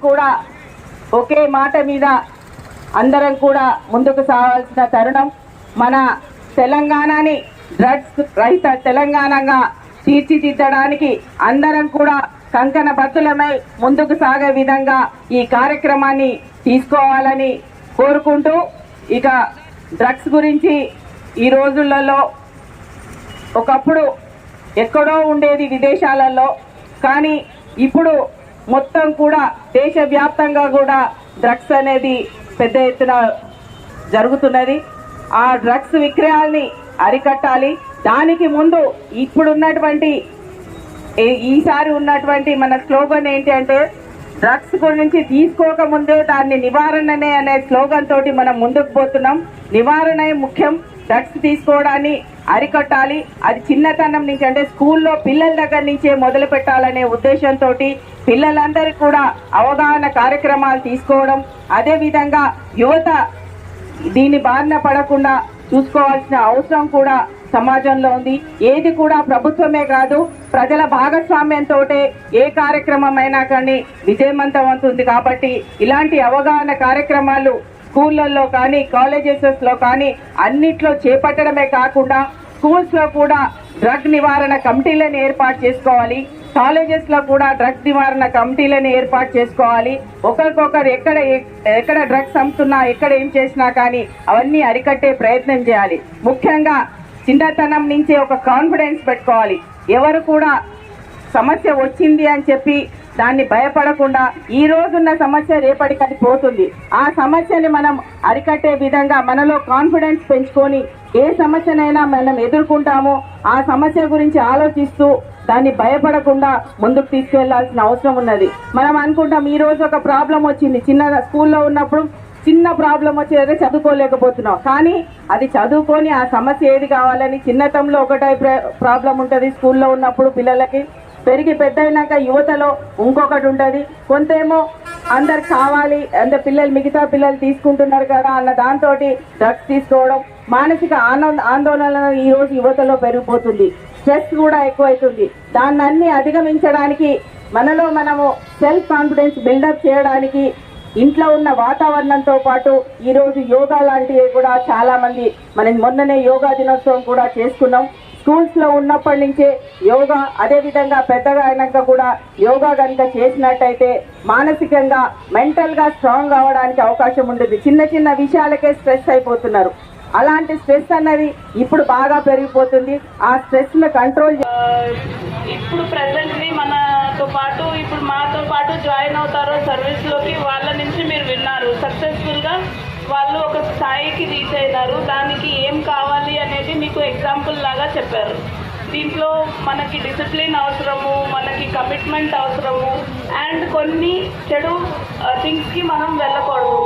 కూడా ఒకే మాట మీద అందరం కూడా ముందుకు సాగాల్సిన తరుణం. మన తెలంగాణని డ్రగ్స్ రహిత తెలంగాణగా తీర్చిదిద్దడానికి అందరం కూడా కంకణ బద్దులమై ముందుకు సాగే విధంగా ఈ కార్యక్రమాన్ని తీసుకోవాలని కోరుకుంటూ, ఇక డ్రగ్స్ గురించి ఈ రోజులలో ఒకప్పుడు ఎక్కడో ఉండేది విదేశాలలో, కానీ ఇప్పుడు మొత్తం కూడా దేశవ్యాప్తంగా కూడా డ్రగ్స్ అనేది పెద్ద ఎత్తున జరుగుతున్నది. ఆ డ్రగ్స్ విక్రయాల్ని అరికట్టాలి. దానికి ముందు ఇప్పుడున్నటువంటి ఈసారి ఉన్నటువంటి మన స్లోగన్ ఏంటి అంటే, డ్రగ్స్ గురించి తీసుకోకముందే దాన్ని నివారణనే అనే స్లోగన్ తోటి మనం ముందుకు పోతున్నాం. నివారణ ముఖ్యం. డ్రగ్స్ తీసుకోవడాన్ని అరికట్టాలి. అది చిన్నతనం నుంచి అంటే స్కూల్లో పిల్లల దగ్గర నుంచే మొదలు పెట్టాలనే ఉద్దేశంతో పిల్లలందరికీ కూడా అవగాహన కార్యక్రమాలు తీసుకోవడం, అదేవిధంగా యువత దీని బారిన పడకుండా చూసుకోవాల్సిన అవసరం కూడా సమాజంలో ఉంది. ఏది కూడా ప్రభుత్వమే కాదు, ప్రజల భాగస్వామ్యంతో ఏ కార్యక్రమం అయినా కానీ విజయవంతం అవుతుంది. కాబట్టి ఇలాంటి అవగాహన కార్యక్రమాలు స్కూళ్ళల్లో కానీ కాలేజెస్లో కానీ అన్నిట్లో చేపట్టడమే కాకుండా స్కూల్స్లో కూడా డ్రగ్ నివారణ కమిటీలను ఏర్పాటు చేసుకోవాలి. కాలేజెస్లో కూడా డ్రగ్ నివారణ కమిటీలను ఏర్పాటు చేసుకోవాలి. ఒకరికొకరు ఎక్కడ డ్రగ్స్ అమ్ముతున్నా, ఎక్కడ ఏం చేసినా కానీ అవన్నీ అరికట్టే ప్రయత్నం చేయాలి. ముఖ్యంగా చిన్నతనం నుంచే ఒక కాన్ఫిడెన్స్ పెట్టుకోవాలి. ఎవరు కూడా సమస్య వచ్చింది అని చెప్పి దాన్ని భయపడకుండా, ఈ రోజున్న సమస్య రేపటికి అది పోతుంది. ఆ సమస్యని మనం అరికట్టే విధంగా మనలో కాన్ఫిడెన్స్ పెంచుకొని ఏ సమస్యనైనా మనం ఎదుర్కొంటామో ఆ సమస్య గురించి ఆలోచిస్తూ దాన్ని భయపడకుండా ముందుకు తీసుకెళ్లాల్సిన అవసరం ఉన్నది. మనం అనుకుంటాం ఈ రోజు ఒక ప్రాబ్లం వచ్చింది, చిన్న స్కూల్లో ఉన్నప్పుడు చిన్న ప్రాబ్లం వచ్చేదే చదువుకోలేకపోతున్నాం, కానీ అది చదువుకొని ఆ సమస్య ఏది కావాలని చిన్నతంలో ఒకటే ప్రాబ్లం ఉంటుంది స్కూల్లో ఉన్నప్పుడు పిల్లలకి, పెరిగి పెద్ద అయినాక యువతలో ఇంకొకటి ఉంటుంది. కొంతేమో అందరికి కావాలి అంటే మిగతా పిల్లలు తీసుకుంటున్నారు కదా అన్న దాంతో డ్రగ్స్ తీసుకోవడం, మానసిక ఆందోళన ఈ రోజు యువతలో పెరిగిపోతుంది. స్ట్రెస్ కూడా ఎక్కువైతుంది. దాన్ని అధిగమించడానికి మనలో మనము సెల్ఫ్ కాన్ఫిడెన్స్ బిల్డప్ చేయడానికి ఇంట్లో ఉన్న వాతావరణంతో పాటు ఈరోజు యోగా లాంటివి కూడా చాలా మంది, మనం మొన్ననే యోగా దినోత్సవం కూడా చేసుకున్నాం. స్కూల్స్లో ఉన్నప్పటి నుంచే యోగా, అదేవిధంగా పెద్దగా అయినాక కూడా యోగా కనుక చేసినట్టయితే మానసికంగా మెంటల్గా స్ట్రాంగ్ అవ్వడానికి అవకాశం ఉంటుంది. చిన్న చిన్న విషయాలకే స్ట్రెస్ అయిపోతున్నారు. అలాంటి స్ట్రెస్ అన్నది ఇప్పుడు బాగా పెరిగిపోతుంది. ఆ స్ట్రెస్ను కంట్రోల్ ఇప్పుడు ప్రెసెంట్లీ మనతో పాటు ఇప్పుడు మాతో పాటు జాయిన్ అవుతారో సర్వీస్లోకి, వాళ్ళ నుంచి మీరు విన్నారు సక్సెస్ఫుల్గా వాళ్ళు ఒక స్థాయికి రీచ్ అయినారు. దానికి ఏం కావాలి అనేది మీకు ఎగ్జాంపుల్ లాగా చెప్పారు. దీంట్లో మనకి డిసిప్లిన్ అవసరము, మనకి కమిట్మెంట్ అవసరము, అండ్ కొన్ని చెడు థింగ్స్కి మనం వెళ్ళకూడదు.